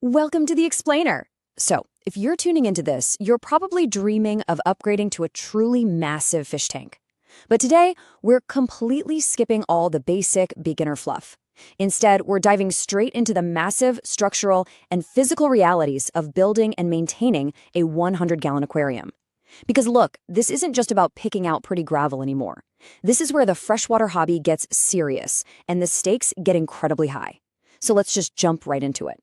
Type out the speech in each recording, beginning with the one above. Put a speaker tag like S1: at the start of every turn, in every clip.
S1: Welcome to the Explainer. So, if you're tuning into this, you're probably dreaming of upgrading to a truly massive fish tank. But today, we're completely skipping all the basic beginner fluff. Instead, we're diving straight into the massive structural and physical realities of building and maintaining a 100-gallon aquarium. Because look, this isn't just about picking out pretty gravel anymore. This is where the freshwater hobby gets serious, and the stakes get incredibly high. So let's just jump right into it.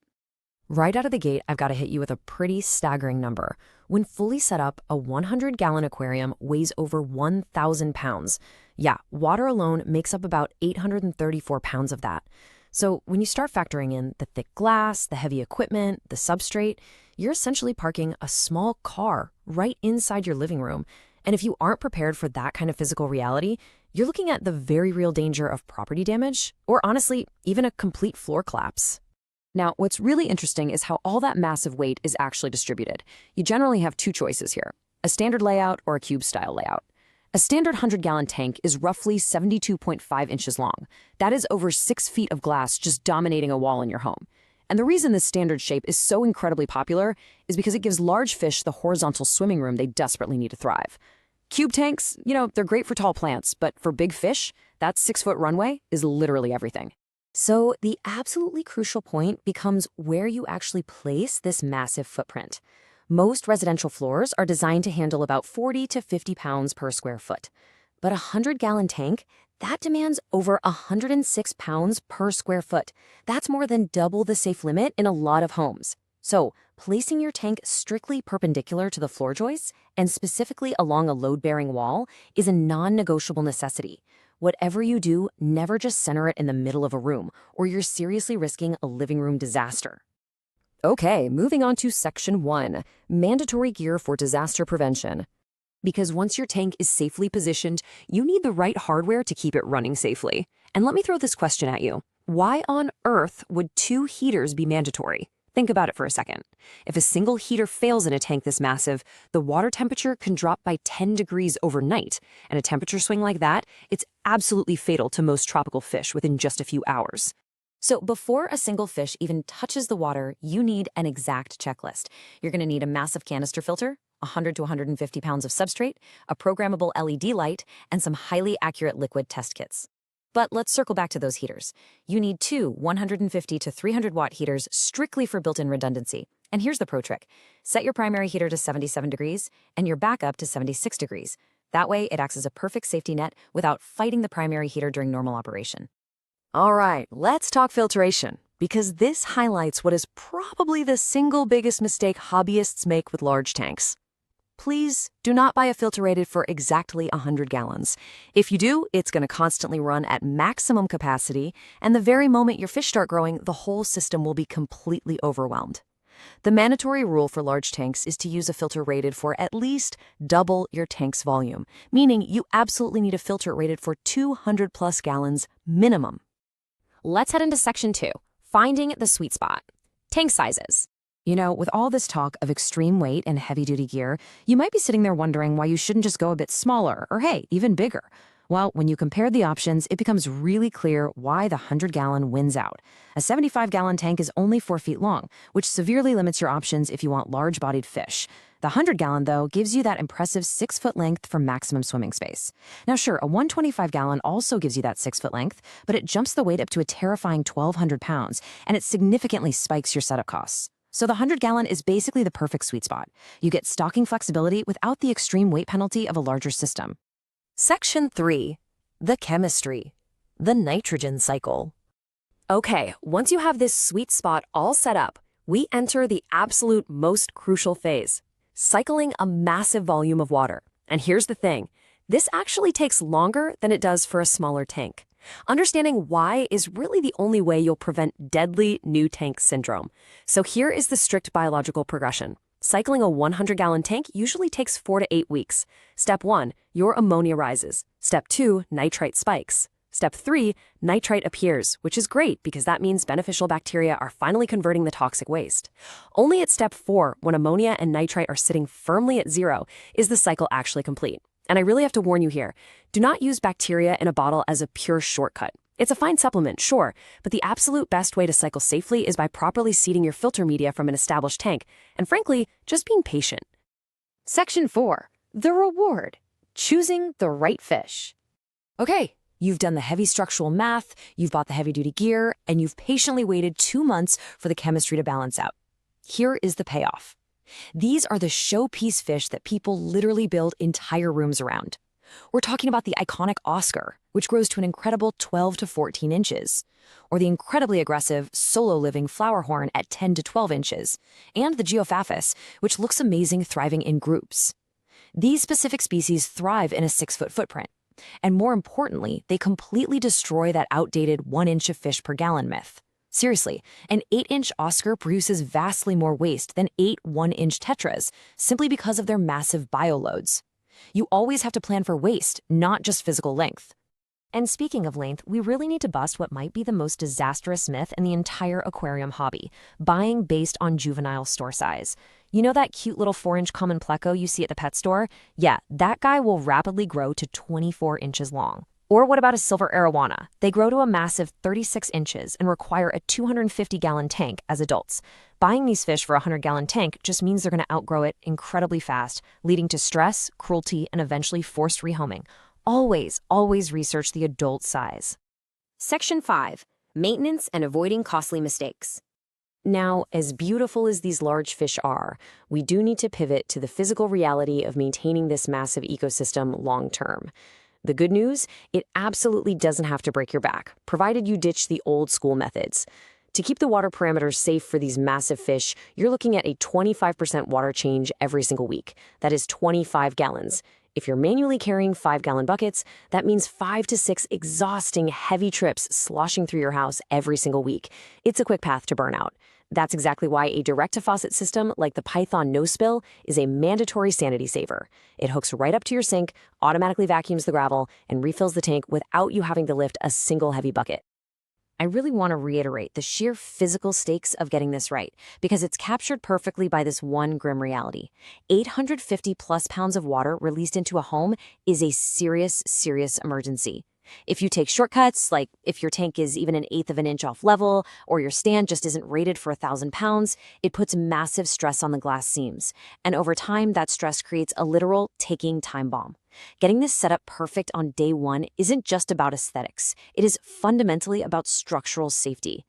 S2: Right out of the gate, I've got to hit you with a pretty staggering number. When fully set up, a 100-gallon aquarium weighs over 1,000 pounds. Yeah, water alone makes up about 834 pounds of that. So when you start factoring in the thick glass, the heavy equipment, the substrate, you're essentially parking a small car right inside your living room. And if you aren't prepared for that kind of physical reality, you're looking at the very real danger of property damage, or honestly, even a complete floor collapse.
S1: Now, what's really interesting is how all that massive weight is actually distributed. You generally have two choices here, a standard layout or a cube-style layout. A standard 100-gallon tank is roughly 72.5 inches long. That is over 6 feet of glass just dominating a wall in your home. And the reason this standard shape is so incredibly popular is because it gives large fish the horizontal swimming room they desperately need to thrive. Cube tanks, they're great for tall plants, but for big fish, that 6-foot runway is literally everything.
S2: So the absolutely crucial point becomes where you actually place this massive footprint. Most residential floors are designed to handle about 40 to 50 pounds per square foot. But a 100-gallon tank, that demands over 106 pounds per square foot. That's more than double the safe limit in a lot of homes. So placing your tank strictly perpendicular to the floor joists, and specifically along a load-bearing wall, is a non-negotiable necessity. Whatever you do, never just center it in the middle of a room, or you're seriously risking a living room disaster.
S1: Okay, moving on to Section 1, mandatory gear for disaster prevention. Because once your tank is safely positioned, you need the right hardware to keep it running safely. And let me throw this question at you. Why on earth would 2 heaters be mandatory? Think about it for a second. If a single heater fails in a tank this massive, the water temperature can drop by 10 degrees overnight. And a temperature swing like that, it's absolutely fatal to most tropical fish within just a few hours.
S2: So before a single fish even touches the water, you need an exact checklist. You're going to need a massive canister filter, 100 to 150 pounds of substrate, a programmable LED light, and some highly accurate liquid test kits. But let's circle back to those heaters. You need 2 150 to 300 watt heaters strictly for built-in redundancy. And here's the pro trick. Set your primary heater to 77 degrees and your backup to 76 degrees. That way, it acts as a perfect safety net without fighting the primary heater during normal operation.
S1: All right, let's talk filtration, because this highlights what is probably the single biggest mistake hobbyists make with large tanks. Please do not buy a filter rated for exactly 100 gallons. If you do, it's going to constantly run at maximum capacity, and the very moment your fish start growing, the whole system will be completely overwhelmed. The mandatory rule for large tanks is to use a filter rated for at least double your tank's volume, meaning you absolutely need a filter rated for 200 plus gallons minimum.
S2: Let's head into Section 2, finding the sweet spot. Tank sizes.
S1: With all this talk of extreme weight and heavy-duty gear, you might be sitting there wondering why you shouldn't just go a bit smaller, or hey, even bigger. Well, when you compare the options, it becomes really clear why the 100-gallon wins out. A 75-gallon tank is only 4 feet long, which severely limits your options if you want large-bodied fish. The 100-gallon, though, gives you that impressive 6-foot length for maximum swimming space. Now sure, a 125-gallon also gives you that 6-foot length, but it jumps the weight up to a terrifying 1,200 pounds, and it significantly spikes your setup costs. So the 100-gallon is basically the perfect sweet spot. You get stocking flexibility without the extreme weight penalty of a larger system.
S2: Section 3, the chemistry, the nitrogen cycle. Okay, once you have this sweet spot all set up, we enter the absolute most crucial phase, cycling a massive volume of water. And here's the thing, this actually takes longer than it does for a smaller tank. Understanding why is really the only way you'll prevent deadly new tank syndrome. So here is the strict biological progression. Cycling a 100-gallon tank usually takes 4 to 8 weeks. Step 1, your ammonia rises. Step 2, nitrite spikes. Step 3, nitrite appears, which is great because that means beneficial bacteria are finally converting the toxic waste. Only at step 4, when ammonia and nitrite are sitting firmly at 0, is the cycle actually complete. And I really have to warn you here, do not use bacteria in a bottle as a pure shortcut. It's a fine supplement, sure, but the absolute best way to cycle safely is by properly seeding your filter media from an established tank, and frankly, just being patient.
S1: Section 4. The reward. Choosing the right fish. Okay, you've done the heavy structural math, you've bought the heavy-duty gear, and you've patiently waited 2 months for the chemistry to balance out. Here is the payoff. These are the showpiece fish that people literally build entire rooms around. We're talking about the iconic Oscar, which grows to an incredible 12 to 14 inches, or the incredibly aggressive solo-living flowerhorn at 10 to 12 inches, and the Geophaphus, which looks amazing thriving in groups. These specific species thrive in a 6-foot footprint, and more importantly, they completely destroy that outdated 1 inch of fish per gallon myth. Seriously, an 8-inch Oscar produces vastly more waste than 8 1-inch tetras, simply because of their massive bioloads. You always have to plan for waste, not just physical length.
S2: And speaking of length, we really need to bust what might be the most disastrous myth in the entire aquarium hobby, buying based on juvenile store size. You know that cute little 4-inch common pleco you see at the pet store? Yeah, that guy will rapidly grow to 24 inches long. Or what about a silver arowana? They grow to a massive 36 inches and require a 250-gallon tank as adults. Buying these fish for a 100-gallon tank just means they're going to outgrow it incredibly fast, leading to stress, cruelty, and eventually forced rehoming. Always, always research the adult size.
S1: Section 5. Maintenance and avoiding costly mistakes.
S2: Now, as beautiful as these large fish are, we do need to pivot to the physical reality of maintaining this massive ecosystem long-term. The good news, it absolutely doesn't have to break your back, provided you ditch the old school methods. To keep the water parameters safe for these massive fish, you're looking at a 25% water change every single week. That is 25 gallons. If you're manually carrying 5-gallon buckets, that means 5 to 6 exhausting, heavy trips sloshing through your house every single week. It's a quick path to burnout. That's exactly why a direct-to-faucet system like the Python No Spill is a mandatory sanity saver. It hooks right up to your sink, automatically vacuums the gravel, and refills the tank without you having to lift a single heavy bucket. I really want to reiterate the sheer physical stakes of getting this right, because it's captured perfectly by this one grim reality. 850-plus pounds of water released into a home is a serious, serious emergency. If you take shortcuts, like if your tank is even 1/8 of an inch off level, or your stand just isn't rated for 1,000 pounds, it puts massive stress on the glass seams. And over time, that stress creates a literal ticking time bomb. Getting this set up perfect on day one isn't just about aesthetics. It is fundamentally about structural safety.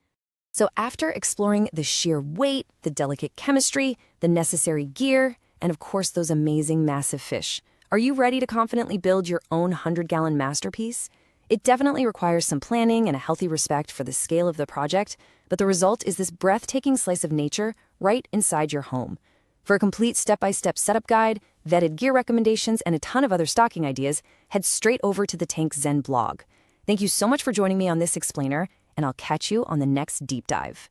S2: So after exploring the sheer weight, the delicate chemistry, the necessary gear, and of course those amazing massive fish, are you ready to confidently build your own 100-gallon masterpiece? It definitely requires some planning and a healthy respect for the scale of the project, but the result is this breathtaking slice of nature right inside your home. For a complete step-by-step setup guide, vetted gear recommendations, and a ton of other stocking ideas, head straight over to the TankZen blog. Thank you so much for joining me on this explainer, and I'll catch you on the next deep dive.